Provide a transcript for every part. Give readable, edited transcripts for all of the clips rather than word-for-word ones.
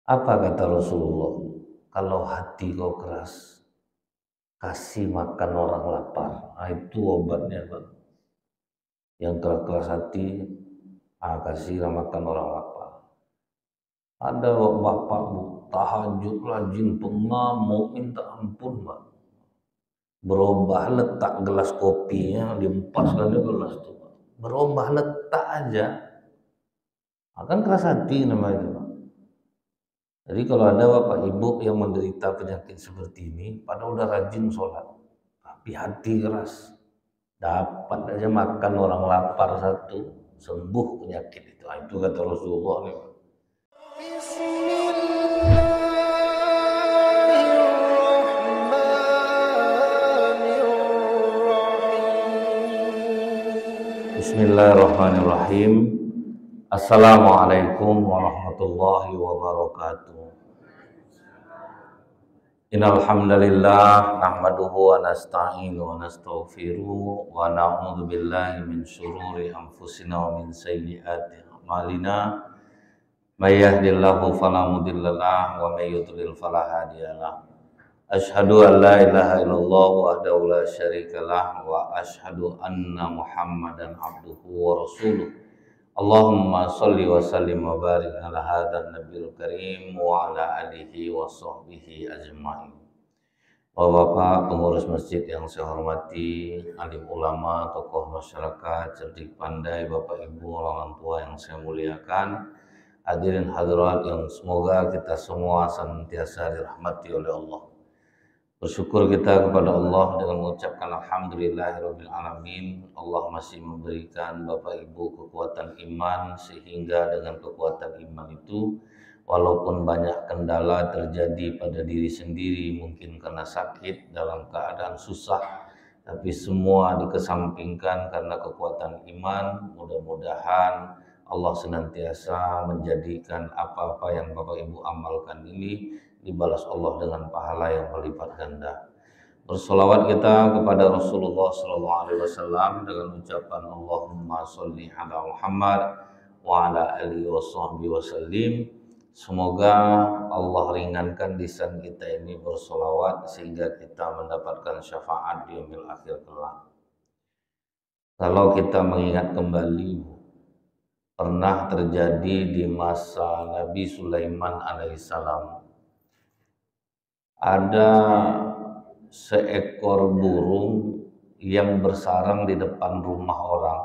Apa kata Rasulullah? Kalau hati kau keras, kasih makan orang lapar. Nah, itu obatnya, Pak. Yang keras hati, kasih makan orang lapar. Ada bapak bu, tahajud rajin pengamuk minta ampun, Pak. Berubah letak gelas kopinya, diempaskan di gelas itu, Pak. Berubah letak aja. Akan keras hati namanya, Pak. Jadi kalau ada bapak ibu yang menderita penyakit seperti ini, pada udah rajin sholat, tapi hati keras, dapat aja makan orang lapar satu, sembuh penyakit itu. Nah, itu kata Rasulullah nih. Bismillahirrahmanirrahim. Assalamualaikum warahmatullahi wabarakatuh. Innal hamdalillah nahmaduhu wa nasta'inu wa nastaghfiruh wa na'udzu billahi min syururi anfusina wa min sayyiati a'malina. May yahdihillahu fala mudhillalah wa may yudlil fala hadiyalah. Asyhadu an la ilaha illallah wahdahu la syarikalah wa asyhadu anna Muhammadan abduhu wa rasuluh. Allahumma sholli wa sallim wa barik ala hadzal nabiyil karim wa ala alihi wa sahbihi ajmain. Bapak-bapak pengurus masjid yang saya hormati, alim ulama, tokoh masyarakat, cerdik pandai, Bapak Ibu, orang tua yang saya muliakan, hadirin hadirat yang semoga kita semua senantiasa dirahmati oleh Allah. Bersyukur kita kepada Allah dengan mengucapkan alhamdulillahirabbil alamin. Allah masih memberikan Bapak Ibu kekuatan iman, sehingga dengan kekuatan iman itu walaupun banyak kendala terjadi pada diri sendiri, mungkin karena sakit, dalam keadaan susah, tapi semua dikesampingkan karena kekuatan iman. Mudah-mudahan Allah senantiasa menjadikan apa-apa yang Bapak Ibu amalkan ini dibalas Allah dengan pahala yang berlipat ganda. Bersolawat kita kepada Rasulullah SAW dengan ucapan Allahumma sholli ala Muhammad wa ala alihi wa sahbihi wasallim. Semoga Allah ringankan lisan kita ini bersolawat sehingga kita mendapatkan syafaat di yaumil akhir kelak. Kalau kita mengingat kembali, pernah terjadi di masa Nabi Sulaiman alaihissalam, ada seekor burung yang bersarang di depan rumah orang.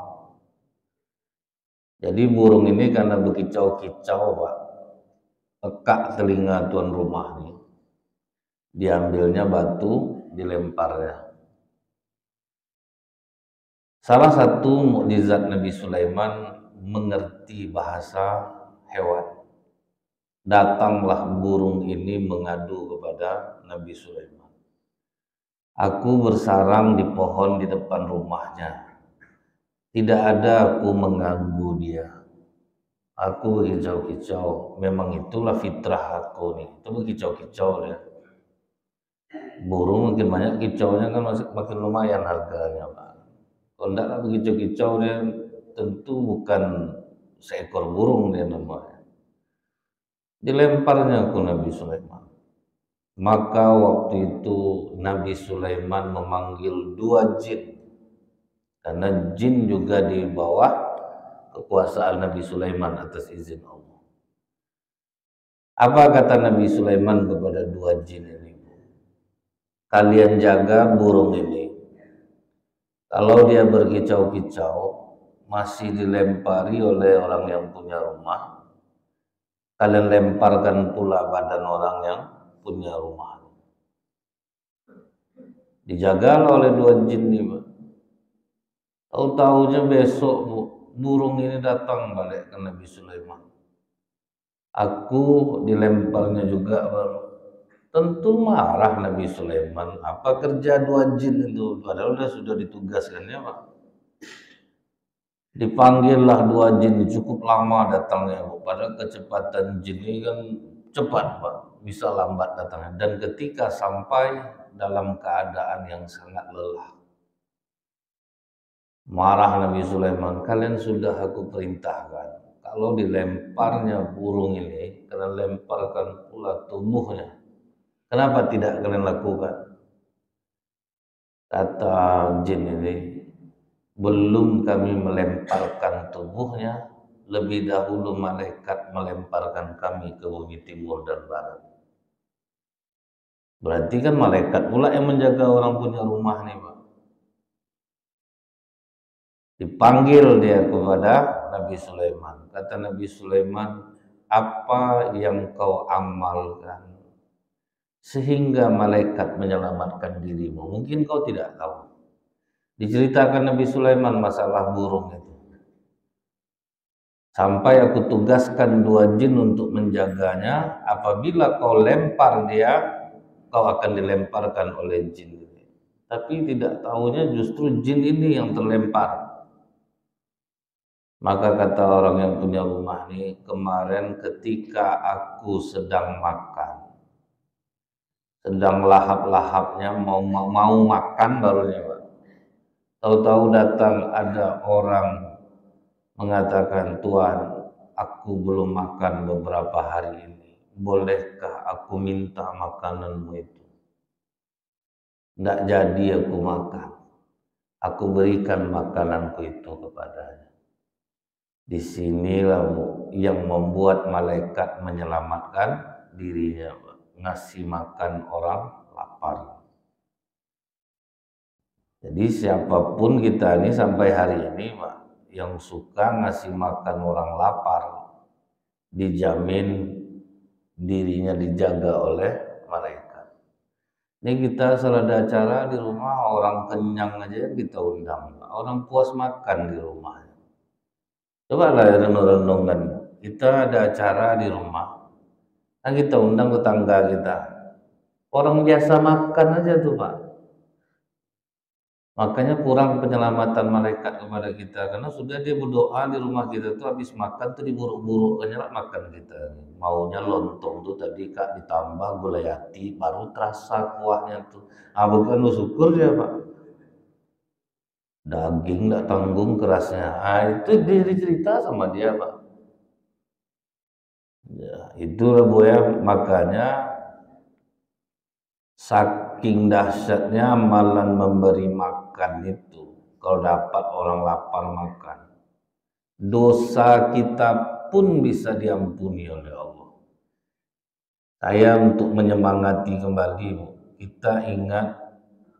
Jadi burung ini karena berkicau-kicau, Pak, pekak telinga tuan rumah nih. Diambilnya batu, dilemparnya. Salah satu mukjizat Nabi Sulaiman mengerti bahasa hewan. Datanglah burung ini mengadu kepada Nabi Sulaiman. Aku bersarang di pohon di depan rumahnya. Tidak ada aku mengganggu dia. Aku berkicau-kicau. Memang itulah fitrah aku nih. Itu berkicau-kicau dia. Burung makin banyak kicaunya kan makin lumayan harganya, Pak. Kalau tidak berkicau-kicau dia tentu bukan seekor burung dia namanya. Dilemparnya ke Nabi Sulaiman. Maka waktu itu Nabi Sulaiman memanggil 2 jin. Karena jin juga di bawah kekuasaan Nabi Sulaiman atas izin Allah. Apa kata Nabi Sulaiman kepada 2 jin ini? Kalian jaga burung ini. Kalau dia berkicau-kicau, masih dilempari oleh orang yang punya rumah, kalian lemparkan pula badan orang yang punya rumah. Dijaga oleh 2 jin ini, Pak. Tahu-tahunya besok burung ini datang balik ke Nabi Sulaiman. Aku dilemparnya juga, baru. Tentu marah Nabi Sulaiman. Apa kerja 2 jin itu? Padahal sudah ditugaskan, ya, Pak. Dipanggillah 2 jin, cukup lama datangnya, Pak. Padahal kecepatan jin ini kan cepat, Pak, bisa lambat datangnya. Dan ketika sampai dalam keadaan yang sangat lelah, marah Nabi Sulaiman. Kalian sudah aku perintahkan, kalau dilemparnya burung ini, kalian lemparkan pula tubuhnya. Kenapa tidak kalian lakukan? Kata jin ini, belum kami melemparkan tubuhnya, lebih dahulu malaikat melemparkan kami ke bumi timur dan barat. Berarti kan malaikat pula yang menjaga orang punya rumah nih, Pak. Dipanggil dia kepada Nabi Sulaiman. Kata Nabi Sulaiman, apa yang kau amalkan sehingga malaikat menyelamatkan dirimu? Mungkin kau tidak tahu. Diceritakan Nabi Sulaiman masalah burung itu. Sampai aku tugaskan 2 jin untuk menjaganya. Apabila kau lempar dia, kau akan dilemparkan oleh jin ini. Tapi tidak tahunya justru jin ini yang terlempar. Maka kata orang yang punya rumah ini, kemarin ketika aku sedang makan, sedang lahap-lahapnya mau makan barunya, Pak. Tahu-tahu datang ada orang mengatakan, Tuhan, aku belum makan beberapa hari ini. Bolehkah aku minta makananmu itu? Tidak jadi aku makan. Aku berikan makananku itu kepadanya. Disinilah yang membuat malaikat menyelamatkan dirinya, ngasih makan orang lapar. Jadi siapapun kita ini sampai hari ini, Pak, yang suka ngasih makan orang lapar, dijamin dirinya dijaga oleh malaikat. Ini kita selalu ada acara di rumah, orang kenyang aja kita undang, orang puas makan di rumah. Coba lah renung-renungkan, kita ada acara di rumah, kan kita undang tetangga kita, orang biasa makan aja tuh, Pak. Makanya kurang penyelamatan malaikat kepada kita, karena sudah dia berdoa di rumah kita tuh habis makan tuh diburuk-buruk nyelak makan kita. Maunya lontong tuh tadi Kak ditambah gulai hati, baru terasa kuahnya tuh. Bukan lu syukur ya, Pak. Daging nggak tanggung kerasnya. Itu dia cerita sama dia, Pak. Ya, itulah Bu ya, makanya saking dahsyatnya amalan memberi makan itu. Kalau dapat orang lapar makan, dosa kita pun bisa diampuni oleh Allah. Saya untuk menyemangati kembali, Bu, kita ingat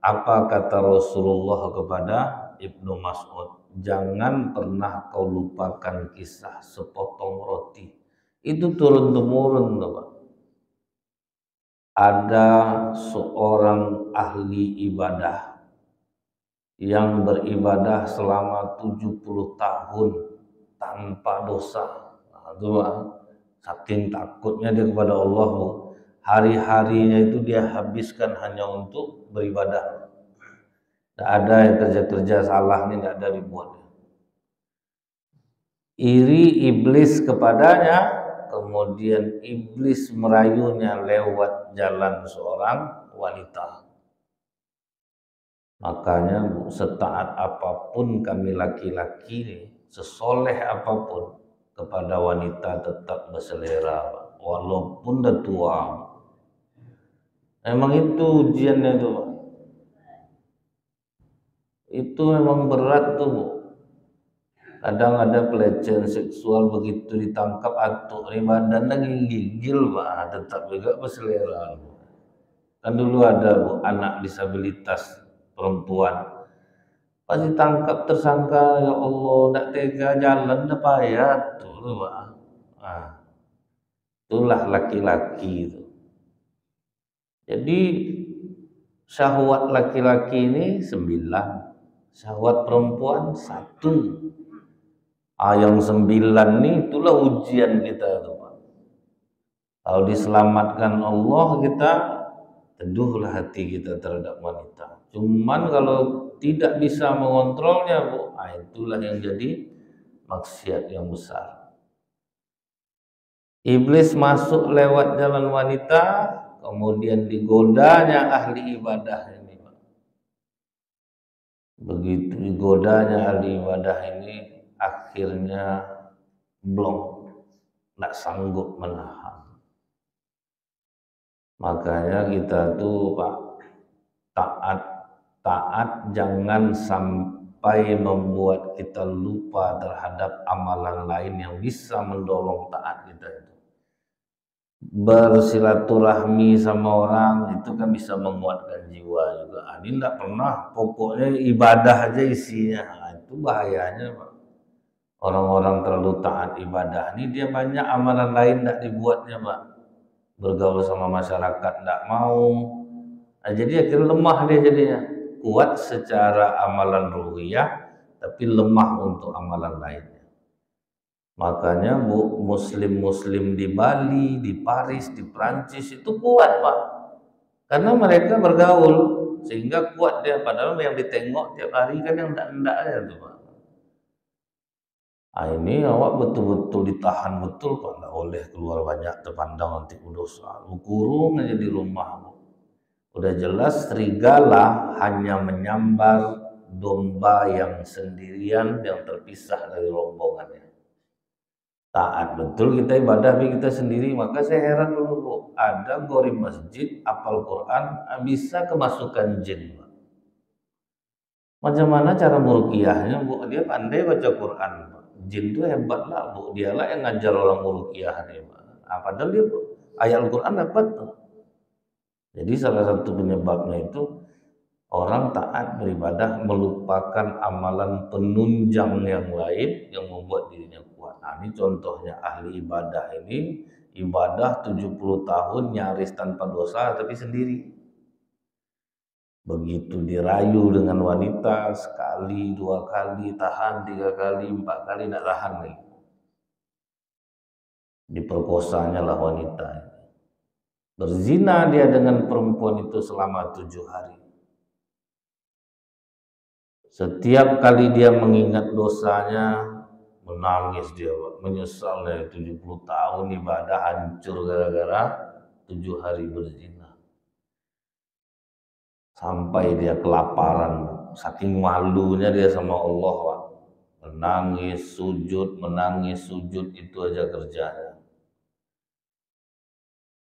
apa kata Rasulullah kepada Ibnu Mas'ud, jangan pernah kau lupakan kisah sepotong roti. Itu turun-temurun, Pak. Ada seorang ahli ibadah yang beribadah selama 70 tahun tanpa dosa. Saking takutnya dia kepada Allah, Bu. Hari-harinya itu dia habiskan hanya untuk beribadah. Tidak ada yang kerja-kerja salah ini, tidak ada dibuatnya. Iri iblis kepadanya, kemudian iblis merayunya lewat jalan seorang wanita. Makanya setaat apapun kami laki-laki, sesoleh apapun, kepada wanita tetap berselera, walaupun udah tua. Memang itu ujiannya itu, Pak. Itu memang berat tuh, Bu. Kadang ada pelecehan seksual begitu ditangkap atuk ini badannya gigil, Pak, tetap juga berselera. Kan dulu ada, Bu, anak disabilitas perempuan pas ditangkap tersangka, ya Allah, tidak tega jalan, udah payah tuh, Pak. Itulah laki-laki itu. Jadi syahwat laki-laki ini 9, syahwat perempuan 1. Yang 9 ini itulah ujian kita tuh, Pak. Kalau diselamatkan Allah, kita teduhlah hati kita terhadap wanita. Cuman kalau tidak bisa mengontrolnya, Bu, itulah yang jadi maksiat yang besar. Iblis masuk lewat jalan wanita, kemudian digodanya ahli ibadah ini, Pak. Begitu digodanya ahli ibadah ini, akhirnya blok, tidak sanggup menahan. Makanya kita tuh Pak, taat jangan sampai membuat kita lupa terhadap amalan lain yang bisa mendorong taat kita itu. Bersilaturahmi sama orang itu kan bisa menguatkan jiwa juga. Ini tidak pernah, pokoknya ibadah aja isinya. Nah, itu bahayanya Pak. Orang-orang terlalu taat ibadah ini dia banyak amalan lain tidak dibuatnya Pak. Bergaul sama masyarakat tidak mau. Nah, jadi akhirnya lemah dia jadinya. Kuat secara amalan ruhiyah tapi lemah untuk amalan lainnya. Makanya muslim-muslim di Bali, di Paris, di Prancis itu kuat Pak. Karena mereka bergaul sehingga kuat dia. Padahal yang ditengok tiap hari kan yang enggak aja tuh Pak. Nah, ini awak betul-betul ditahan betul Pak. Nggak boleh keluar banyak terpandang nanti dosa. Lu kurung aja di rumah. Udah jelas serigala hanya menyambar domba yang sendirian yang terpisah dari rombongannya. Taat betul kita ibadah tapi kita sendiri. Maka saya heran dulu Bu, ada gori masjid apal Quran bisa kemasukan jin. Macam mana cara meruqyahnya Bu? Dia pandai baca Quran. Jin itu hebat lah Bu, dialah yang ngajar orang meruqyah nih Pak. Nah, padahal dia ayat Al-Quran dapat tuh. Jadi salah satu penyebabnya itu orang taat beribadah melupakan amalan penunjang yang lain yang membuat dirinya kuat. Nah, ini contohnya ahli ibadah ini, ibadah 70 tahun nyaris tanpa dosa tapi sendiri. Begitu dirayu dengan wanita sekali, 2 kali, tahan 3 kali, 4 kali, tidak tahan lagi. Diperkosanya lah wanita. Berzina dia dengan perempuan itu selama 7 hari. Setiap kali dia mengingat dosanya, menangis dia, menyesal dari 70 tahun ibadah hancur gara-gara 7 hari berzina. Sampai dia kelaparan, saking malunya dia sama Allah Pak. Menangis sujud itu aja kerjanya.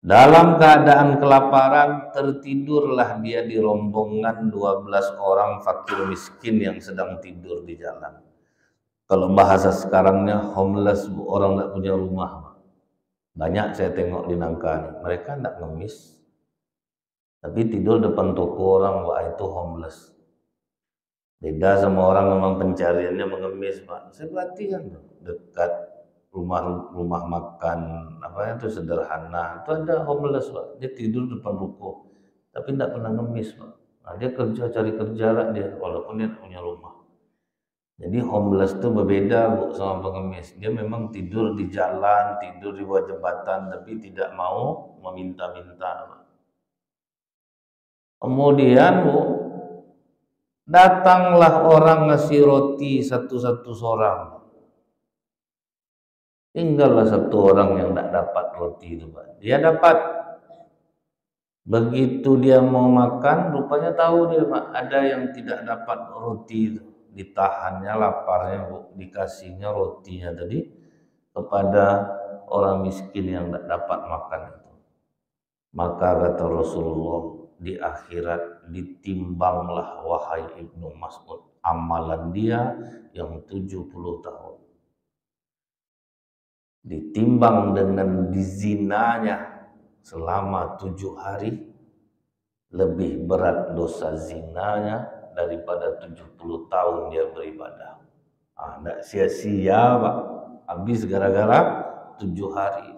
Dalam keadaan kelaparan, tertidurlah dia di rombongan 12 orang fakir miskin yang sedang tidur di jalan. Kalau bahasa sekarangnya homeless, orang tidak punya rumah. Banyak saya tengok di Nangka, mereka tidak ngemis, tapi tidur depan toko orang, wah itu homeless. Beda sama orang memang pencariannya mengemis Pak. Saya perhatikan dekat rumah makan apa itu sederhana itu ada homeless Pak, dia tidur depan ruko tapi tidak pernah ngemis Pak. Nah, dia cari kerja lah dia walaupun dia punya rumah. Jadi homeless itu berbeda Bu sama pengemis. Dia memang tidur di jalan, tidur di bawah jembatan tapi tidak mau meminta-minta. Kemudian Bu, datanglah orang ngasih roti satu-satu seorang. Tinggallah satu orang yang tidak dapat roti itu Pak. Dia dapat. Begitu dia mau makan, rupanya tahu dia Pak, ada yang tidak dapat roti itu. Ditahannya laparnya Bu, dikasihnya rotinya tadi kepada orang miskin yang tidak dapat makan itu. Maka kata Rasulullah, di akhirat ditimbanglah wahai Ibnu Mas'ud amalan dia yang 70 tahun. Ditimbang dengan dizinanya selama 7 hari, lebih berat dosa zinanya daripada 70 tahun dia beribadah. Tidak sia-sia Pak, habis gara-gara 7 hari.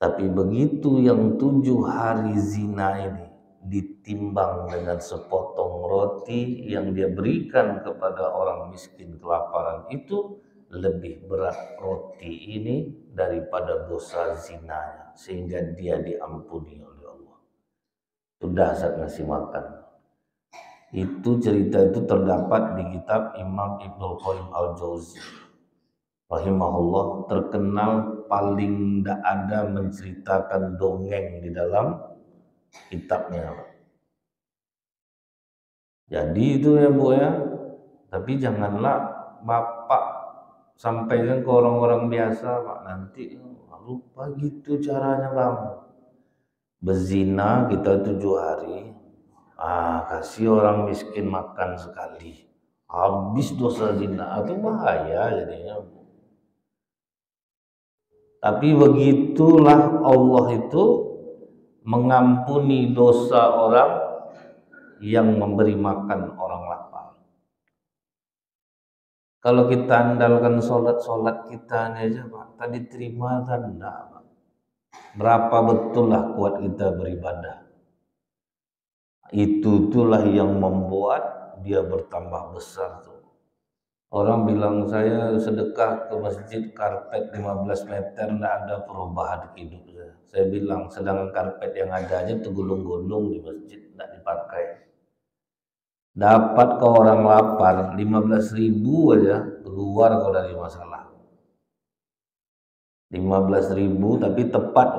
Tapi begitu yang 7 hari zina ini ditimbang dengan sepotong roti yang dia berikan kepada orang miskin kelaparan itu, lebih berat roti ini daripada dosa zinanya, sehingga dia diampuni oleh Allah. Sudah saat ngasih makan. Itu cerita itu terdapat di kitab Imam Ibnul Qayyim Al-Jauzi rahimahullah, terkenal paling tidak ada menceritakan dongeng di dalam kitabnya. Jadi itu ya Bu ya. Tapi janganlah Bapak sampaikan ke orang-orang biasa, Pak, nanti lupa gitu caranya kamu. Berzina kita 7 hari, kasih orang miskin makan sekali, habis dosa zina, itu bahaya jadinya. Tapi begitulah Allah itu mengampuni dosa orang yang memberi makan orang lapar. Kalau kita andalkan sholat kita ini aja, Pak, tadi terima kan enggak, Pak. Berapa betul lah kuat kita beribadah. Itulah yang membuat dia bertambah besar tuh. Orang bilang saya sedekah ke masjid karpet 15 meter enggak ada perubahan hidup saya. Saya bilang sedangkan karpet yang ada aja tergulung-gulung di masjid enggak dipakai. Dapat ke orang lapar 15.000 aja keluar kalau dari masalah. 15.000 tapi tepat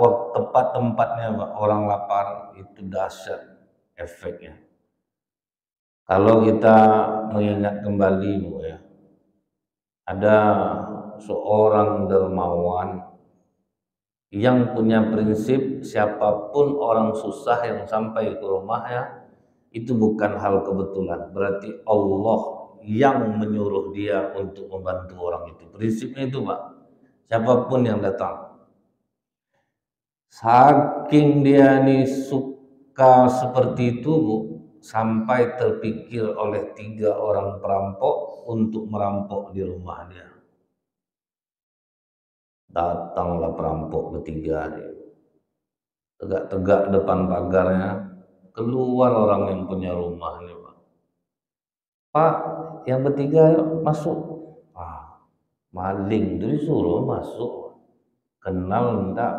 tempatnya, Pak. Orang lapar itu dahsyat efeknya. Kalau kita mengingat kembali, Bu, ya, ada seorang dermawan yang punya prinsip siapapun orang susah yang sampai ke rumahnya itu bukan hal kebetulan, berarti Allah yang menyuruh dia untuk membantu orang itu. Prinsipnya itu, Pak. Siapapun yang datang, saking dia ini suka seperti itu, Bu, sampai terpikir oleh 3 orang perampok untuk merampok di rumah dia. Datanglah perampok ketiga, tegak-tegak depan pagarnya. Keluar orang yang punya rumah ini, Pak. Pak, yang ketiga masuk. Maling itu disuruh masuk. Kenal enggak?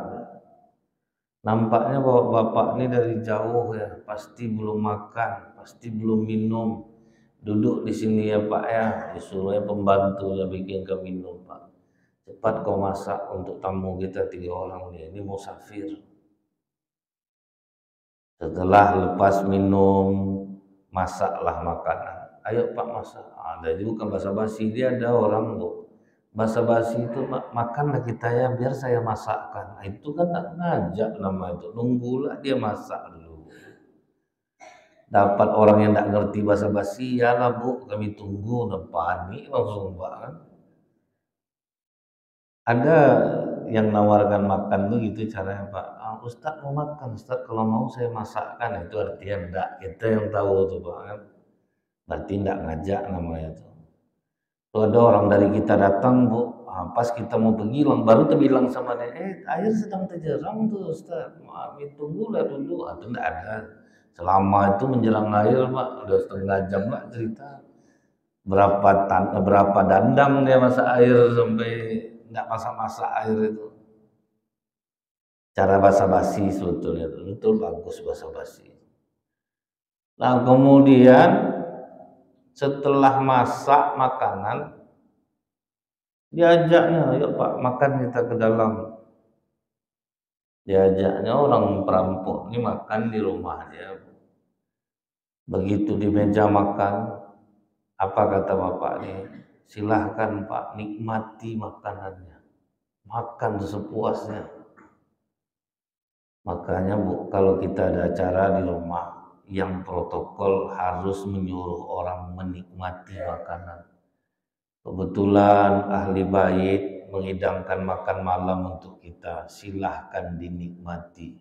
Nampaknya bapak ini dari jauh ya, pasti belum makan, pasti belum minum. Duduk di sini ya, Pak, ya. Disuruhnya pembantu ya bikin ke minum, Pak. Cepat kau masak untuk tamu kita 3 orang ini musafir. Setelah lepas minum, masaklah makanan. Ayo, Pak, masak. Ada juga kan basa-basi, dia ada orang, Bu. Basa-basi itu, makanlah kita ya biar saya masakkan. Nah, itu kan tak ngajak nama itu, nunggulah dia masak dulu. Dapat orang yang tak ngerti basa-basi, ya lah, Bu, kami tunggu. Nah, panik langsung, Pak, kan. Ada yang nawarkan makan tuh gitu caranya, Pak. Ustadz mau makan, Ustadz kalau mau saya masakkan. Itu artinya enggak, kita yang tahu tuh, Pak, kan. Berarti enggak ngajak namanya tuh. Tuh ada orang dari kita datang, Bu, pas kita mau pergi baru terbilang sama dia, air sedang terjerang tuh, Ustadz, maaf tunggulah dulu. Itu enggak ada. Selama itu menjelang air, Pak, udah setengah jam lah cerita. Berapa dandang dia masak air sampai enggak masak-masak air itu. Cara basa-basi sebetulnya betul bagus basa-basi. Nah, kemudian setelah masak makanan diajaknya, yuk Pak, makan kita ke dalam. Diajaknya orang perampok ini makan di rumah dia. Begitu di meja makan, apa kata bapak ini? Silahkan, Pak, nikmati makanannya. Makan sepuasnya. Makanya, Bu, kalau kita ada acara di rumah, yang protokol harus menyuruh orang menikmati makanan. Kebetulan ahli bait menghidangkan makan malam untuk kita, silahkan dinikmati.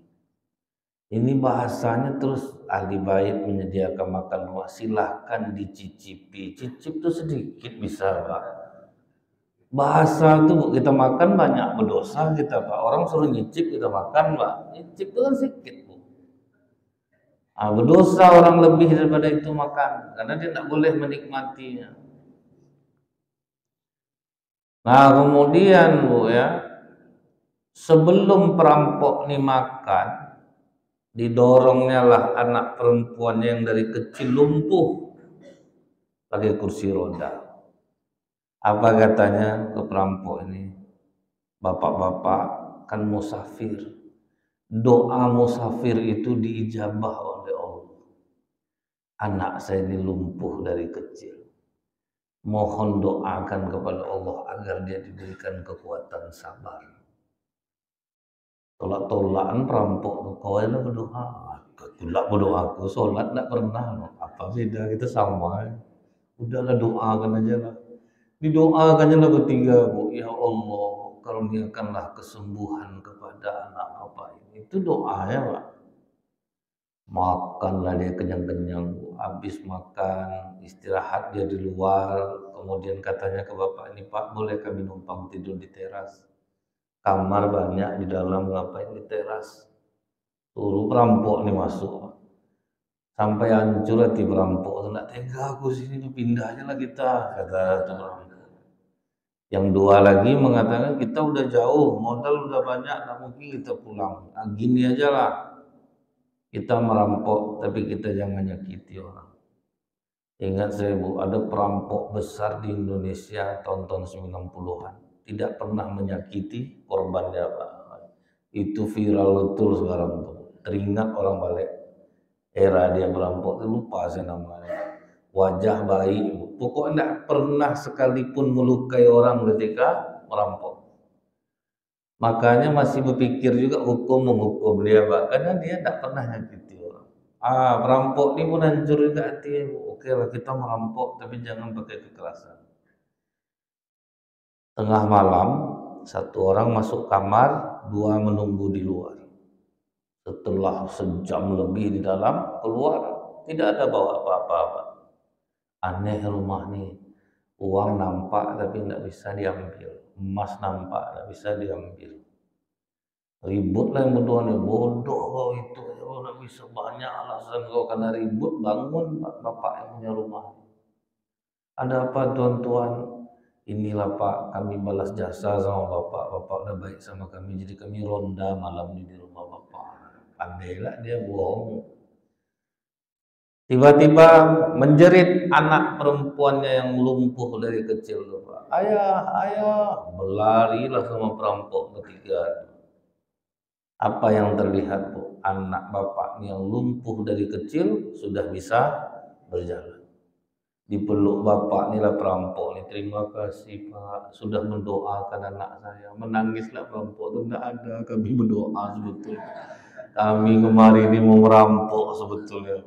Ini bahasanya terus ahli bait menyediakan makan rumah, silahkan dicicipi. Cicip itu sedikit bisa, Pak. Bahasa itu kita makan banyak berdosa kita, Pak. Orang suruh nyicip kita makan, Pak. Nyicip itu kan sedikit, Bu. Berdosa orang lebih daripada itu makan karena dia tidak boleh menikmatinya. Nah, kemudian, Bu, ya, sebelum perampok ini makan, didorongnya lah anak perempuan yang dari kecil lumpuh pakai kursi roda. Apa katanya ke perampok ini? Bapak-bapak kan musafir. Doa musafir itu diijabah oleh Allah. Anak saya ini lumpuh dari kecil. mohon doakan kepada Allah agar dia diberikan kekuatan sabar. Tolak-tolakan perampok, kau yang berdoa, aku berdoa, aku sholat tak pernah, apa beda, kita sama. Udahlah doakan aja lah. Didoakannya lah bertiga, Bu. Ya Allah, karuniakanlah kesembuhan kepada anak bapak ini. Itu doanya, Pak. Makanlah dia kenyang-kenyang, Bu. Habis makan, istirahat dia di luar. Kemudian katanya ke bapak ini, Pak, boleh kami numpang tidur di teras? Kamar banyak di dalam, ngapain di teras? Suruh perampok nih masuk. Sampai hancur hati perampok. Tidak tega aku sini, pindahnya lah kita, kata itu perampok. Yang dua lagi mengatakan kita udah jauh, modal udah banyak, tak mungkin kita pulang. Nah, gini aja lah, kita merampok, tapi kita jangan nyakiti orang. Ingat saya, Bu, ada perampok besar di Indonesia tahun-tahun 90-an. Tidak pernah menyakiti korbannya, Pak. Itu viral betul sekarang tuh. Teringat orang balik. Era dia merampok, lupa saya namanya. Wajah baik, pokoknya tidak pernah sekalipun melukai orang ketika merampok. Makanya masih berpikir juga hukum menghukum dia, Pak, karena dia tidak pernah nyakiti orang. Perampok ini pun hancur juga hati. Oke lah, kita merampok tapi jangan pakai kekerasan. Tengah malam, satu orang masuk kamar, dua menunggu di luar. Setelah sejam lebih di dalam, keluar, tidak ada bawa apa-apa. Aneh rumah nih, uang nampak tapi tidak bisa diambil, emas nampak tidak bisa diambil. Ribut lah yang berdua nih, bodoh kau itu, kau tidak bisa, banyak alasan kau karena ribut. Bangun bapak yang punya rumah. Ada apa tuan-tuan? Inilah Pak, kami balas jasa sama bapak, bapak udah baik sama kami, jadi kami ronda malam ini di rumah bapak. Pandailah dia bohong. Tiba-tiba menjerit anak perempuannya yang lumpuh dari kecil, Pak. Ayah, ayah, berlarilah sama perampok ketiga. Apa yang terlihat, Bu? Anak bapak yang lumpuh dari kecil sudah bisa berjalan. Dipeluk bapak inilah perampok nih. Terima kasih Pak, sudah mendoakan anak saya. Menangislah perampok itu, tidak ada, kami berdoa sebetulnya. Kami kemarin ini mau merampok sebetulnya.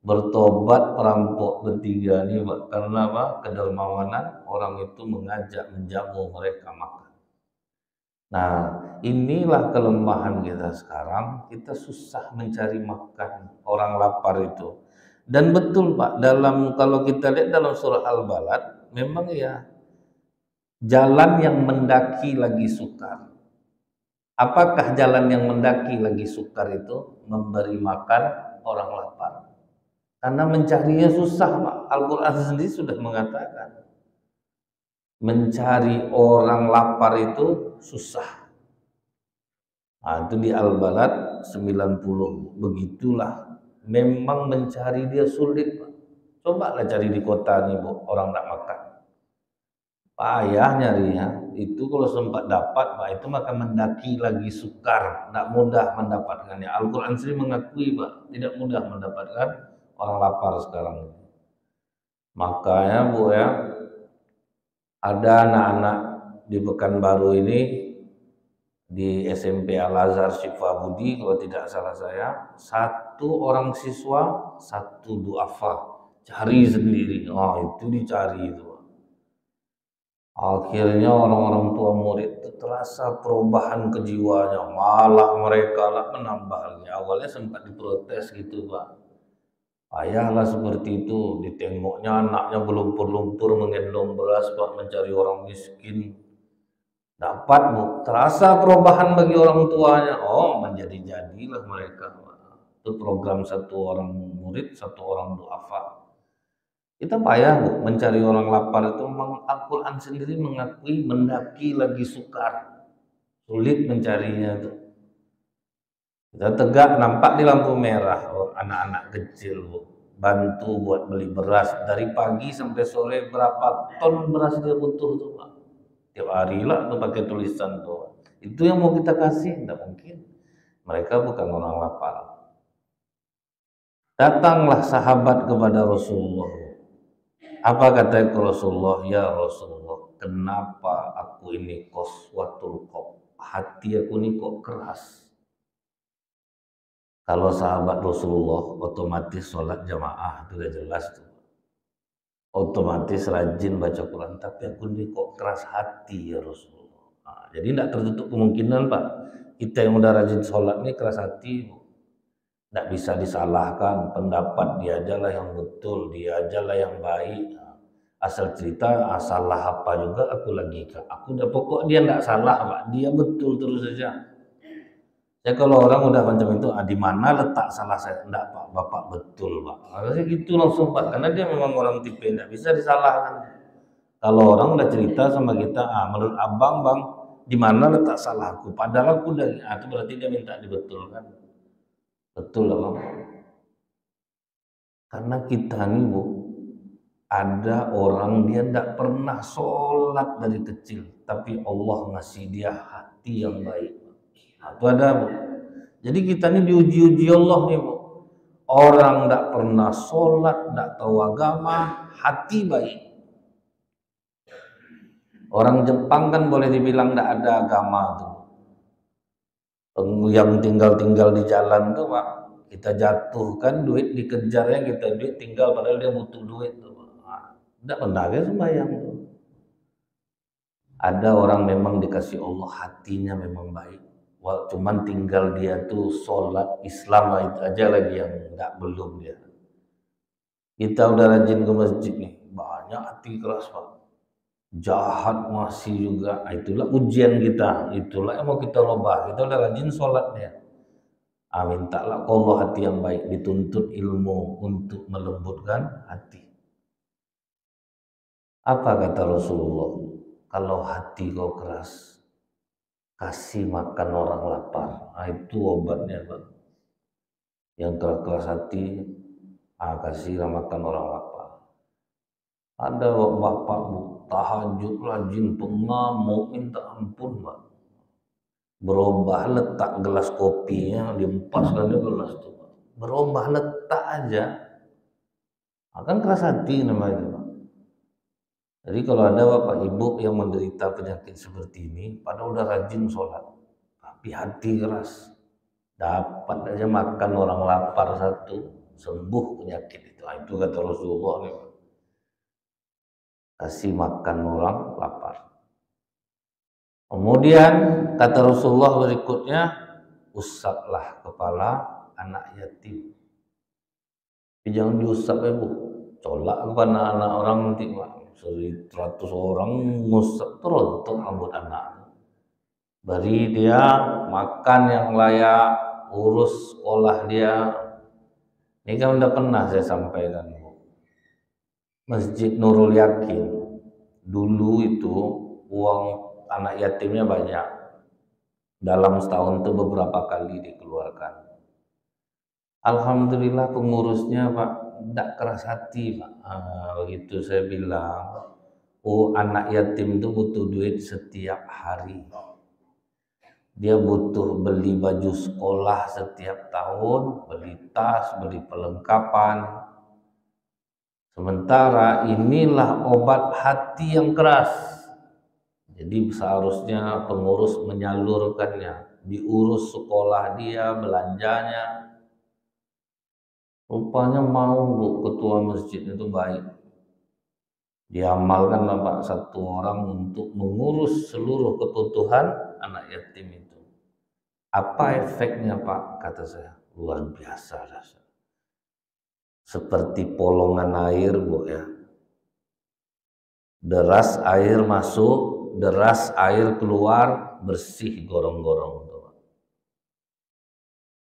Bertobat perampok bertiga ini, Pak, karena apa? Kedermawanan orang itu mengajak, menjamu mereka makan. Nah, inilah kelemahan kita sekarang. Kita susah mencari makan, orang lapar itu. Dan betul, Pak, kalau kita lihat dalam surah Al-Balad, memang ya jalan yang mendaki lagi sukar. Apakah jalan yang mendaki lagi sukar itu? Memberi makan orang lapar. Karena mencarinya susah, Pak. Al-Quran sendiri sudah mengatakan mencari orang lapar itu susah. Nah, itu di Al-Balad 90. Begitulah. Memang mencari dia sulit, Pak. Cobalah cari di kota nih, Bu, orang tak makan. Payah nyarinya. Itu kalau sempat dapat, Pak, itu maka mendaki lagi sukar. Tidak mudah mendapatkannya. Al-Quran sendiri mengakui, Pak, tidak mudah mendapatkan orang lapar sekarang. Makanya, Bu, ya, ada anak-anak di Pekanbaru ini, di SMP Al-Azhar Syifa Budi, kalau tidak salah saya, satu orang siswa, satu duafa, cari sendiri. Itu dicari itu. Akhirnya orang-orang tua murid itu terasa perubahan kejiwaannya, malah mereka lah menambah lagi. Awalnya sempat diprotes gitu, Pak. Payahlah seperti itu, ditengoknya anaknya berlumpur-lumpur mengendong beras, Pak, mencari orang miskin. Dapat, Bu, terasa perubahan bagi orang tuanya. Menjadi-jadilah mereka, Pak. Itu program satu orang murid, satu orang duafa. Kita payah, Bu, mencari orang lapar itu. Memang Al-Quran sendiri mengakui mendaki lagi sukar. Sulit mencarinya itu. Kita tegak nampak di lampu merah, anak-anak kecil, Bu, bantu buat beli beras. Dari pagi sampai sore berapa ton beras dia butuh tuh, Pak. Tiap hari lah tuh pakai tulisan tuh. Itu yang mau kita kasih? Tidak mungkin. Mereka bukan orang lapar. Datanglah sahabat kepada Rasulullah. Apa kata Rasulullah? Ya Rasulullah, kenapa aku ini qaswatul qalb? Hati aku ini kok keras. Kalau sahabat Rasulullah otomatis sholat jamaah, itu udah jelas tuh. Otomatis rajin baca Quran, tapi aku ini kok keras hati ya Rasulullah. Nah, jadi tidak tertutup kemungkinan Pak, kita yang udah rajin sholat ini keras hati, tidak bisa disalahkan. Pendapat dia ajalah yang betul, dia ajalah yang baik. Nah, asal cerita, salah apa juga aku lagi Kak. Aku udah pokok dia tidak salah Pak, dia betul terus saja. Ya kalau orang udah macam itu, di mana letak salah saya? Enggak Pak, Bapak betul Pak. Harusnya gitu langsung Pak, karena dia memang orang tipe enggak bisa disalahkan. Kalau orang udah cerita sama kita, menurut abang bang, di mana letak salahku? Padahal aku udah, itu berarti dia minta dibetulkan. Betul lah bang. Karena kita nih Bu, ada orang dia enggak pernah sholat dari kecil, tapi Allah ngasih dia hati yang baik. Itu ada Bu. Jadi kita ini diuji-uji Allah nih Bu. Orang tidak pernah sholat, tidak tahu agama, hati baik. Orang Jepang kan boleh dibilang tidak ada agama tuh. Yang tinggal-tinggal di jalan tuh Pak, kita jatuhkan duit dikejarnya kita duit tinggal padahal dia butuh duit tuh Pak. Tidak pernah dia sembahyang tuh. Ada orang memang dikasih Allah hatinya memang baik. Wah, cuman tinggal dia tuh sholat Islam itu aja lagi yang nggak belum dia. Kita udah rajin ke masjid nih, banyak hati keras Pak. Jahat masih juga, itulah ujian kita, itulah yang mau kita ubah. Kita udah rajin sholatnya. Mintalah Allah hati yang baik, dituntut ilmu untuk melembutkan hati. Apa kata Rasulullah? Kalau hati kau keras, kasih makan orang lapar. Itu obatnya Pak. Yang keras hati, kasih makan orang lapar. Ada bapak Bu, tahajud rajin pengamuk minta ampun Pak. Berubah letak gelas kopinya, diempaskan di gelas itu Pak. Berubah letak aja. Akan keras hati namanya itu Pak. Jadi kalau ada bapak ibu yang menderita penyakit seperti ini, pada udah rajin sholat, tapi hati keras, dapat aja makan orang lapar satu, sembuh penyakit itu. Itu kata Rasulullah nih Pak. Kasih makan orang lapar. Kemudian kata Rasulullah berikutnya, usaplah kepala anak yatim. Tapi jangan diusap ya Bu, colak kepada anak orang nanti Pak. 100 orang ngusap terontok rambut anak. Beri dia makan yang layak, urus sekolah dia. Ini kan udah pernah saya sampaikan Bu. Masjid Nurul Yakin dulu itu uang anak yatimnya banyak. Dalam setahun itu beberapa kali dikeluarkan. Alhamdulillah pengurusnya Pak tidak keras hati Pak. Begitu saya bilang, anak yatim itu butuh duit setiap hari. Dia butuh beli baju sekolah setiap tahun, beli tas, beli perlengkapan. Sementara inilah obat hati yang keras. Jadi seharusnya pengurus menyalurkannya, diurus sekolah dia, belanjanya. Rupanya mau Bu, ketua masjid itu baik. Diamalkan Pak satu orang untuk mengurus seluruh kebutuhan anak yatim itu. Apa efeknya Pak? Kata saya, luar biasa rasa. Seperti polongan air Bu ya. Deras air masuk, deras air keluar, bersih gorong-gorong.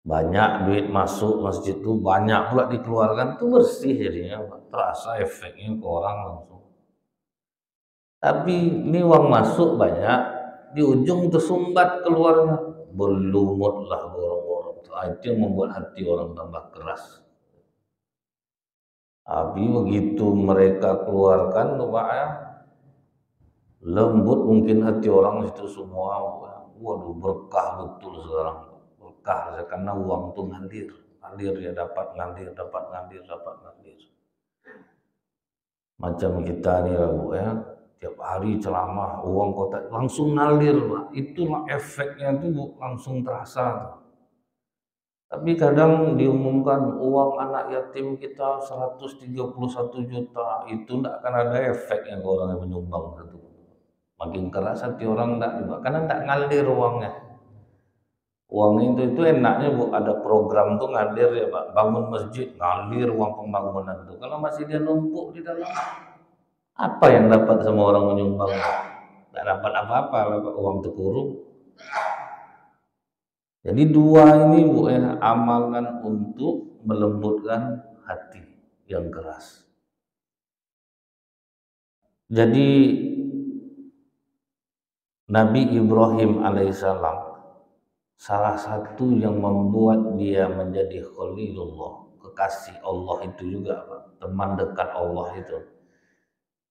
Banyak duit masuk masjid itu, banyak pula dikeluarkan, itu bersih jadinya Pak. Terasa efeknya ke orang langsung. Tapi ini uang masuk banyak, di ujung tersumbat keluarnya, berlumutlah gorong-gorong. Itu yang membuat hati orang tambah keras. Tapi begitu mereka keluarkan tuh Pak ya, lembut mungkin hati orang itu semua. Waduh, berkah betul sekarang. Berkah karena uang tuh ngalir dia dapat ngalir. Macam kita nih lah Bu ya, tiap hari ceramah uang kota langsung ngalir Pak. Itulah efeknya tuh Bu, langsung terasa. Tapi kadang diumumkan uang anak yatim kita 131 juta, itu enggak akan ada efeknya ke orang yang menyumbang itu. Makin keras hati orang enggak juga, karena enggak ngalir uangnya. Uang itu enaknya Bu, ada program tuh ngalir ya Pak, bangun masjid ngalir uang pembangunan tuh. Kalau masih dia numpuk di dalam, apa yang dapat sama orang menyumbang? Enggak dapat apa-apa, uang terkurung. Jadi dua ini Bu ya, amalan untuk melembutkan hati yang keras. Jadi Nabi Ibrahim alaihissalam salah satu yang membuat dia menjadi Khalilullah, kekasih Allah itu juga Pak, teman dekat Allah itu.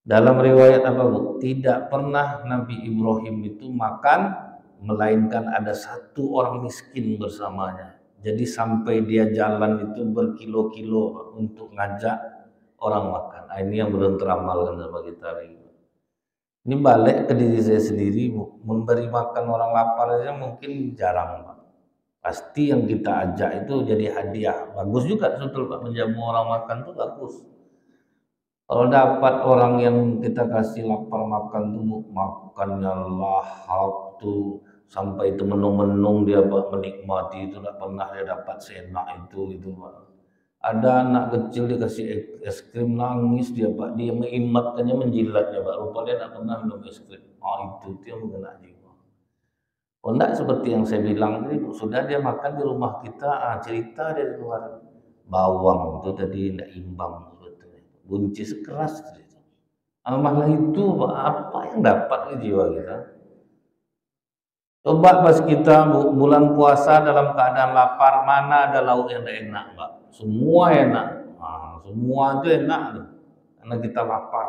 Dalam riwayat apa Bu? Tidak pernah Nabi Ibrahim itu makan melainkan ada satu orang miskin bersamanya. Jadi sampai dia jalan itu berkilo-kilo untuk ngajak orang makan. Nah, ini yang belum teramalkan sama kita lagi. Ini balik ke diri saya sendiri, Bu. Memberi makan orang lapar aja mungkin jarang Pak. Pasti yang kita ajak itu jadi hadiah. Bagus juga sebetulnya Pak, menjamu orang makan itu bagus. Kalau dapat orang yang kita kasih lapar makan tuh makannya lahap tuh sampai itu menung-menung dia Pak, menikmati itu, tidak pernah dia dapat seenak itu gitu Pak. Ada anak kecil dikasih es krim nangis dia Pak, dia mengimatkannya menjilatnya Pak, rupanya dia tidak pernah minum es krim. Itu dia mengena jiwa. Oh enggak, seperti yang saya bilang tadi, sudah dia makan di rumah kita, cerita dari luar, bawang itu tadi tidak imbang. Buncis keras gitu. Malah itu apa yang dapat di jiwa kita? Coba pas kita bulan puasa dalam keadaan lapar, mana ada lauk yang enak Mbak? Semua enak. Semua itu enak nih. Karena kita lapar.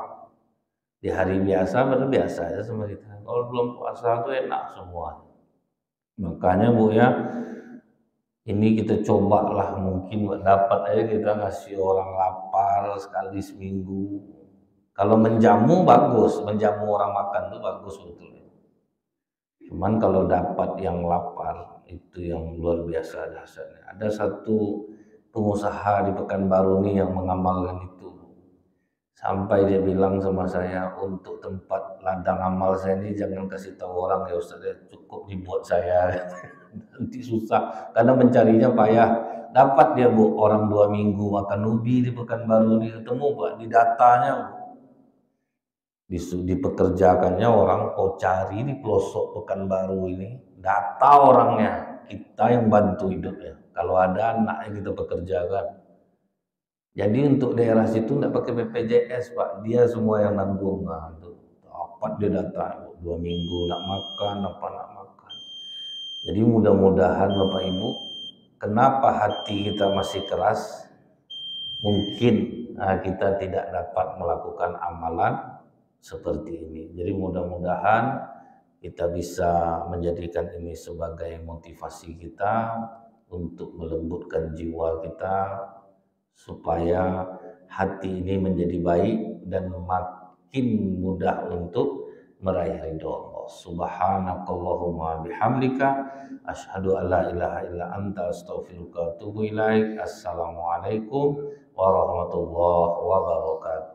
Di hari biasa baru biasa aja sama kita. Kalau belum puasa itu enak semua. Makanya Bu ya, ini kita cobalah, mungkin dapat aja kita ngasih orang lapar sekali seminggu. Kalau menjamu bagus, menjamu orang makan tuh bagus betul. Cuman kalau dapat yang lapar itu yang luar biasa dahsyatnya. Ada satu pengusaha di Pekanbaru nih yang mengamalkan itu. Sampai dia bilang sama saya, untuk tempat ladang amal saya ini jangan kasih tahu orang ya Ustaz, ya cukup dibuat saya. Nanti susah karena mencarinya payah. Dapat dia Bu, orang 2 minggu makan ubi di Pekanbaru ini ketemu Pak, di datanya Bu. Dipekerjakannya orang kau cari di pelosok Pekanbaru ini, data orangnya, kita yang bantu hidupnya. Kalau ada anak yang kita pekerjakan. Jadi untuk daerah situ tidak pakai BPJS Pak, dia semua yang nanggung. Nah, itu dapat dia data 2 minggu nak makan apa nak makan. Jadi mudah-mudahan Bapak Ibu, kenapa hati kita masih keras? Mungkin kita tidak dapat melakukan amalan seperti ini. Jadi mudah-mudahan kita bisa menjadikan ini sebagai motivasi kita untuk melembutkan jiwa kita, supaya hati ini menjadi baik dan makin mudah untuk meraih ridho Allah. Subhanakallahumma bihamdika asyhadu an la ilaha illa anta astaghfiruka wa atubu ilaik. Assalamualaikum warahmatullahi wabarakatuh.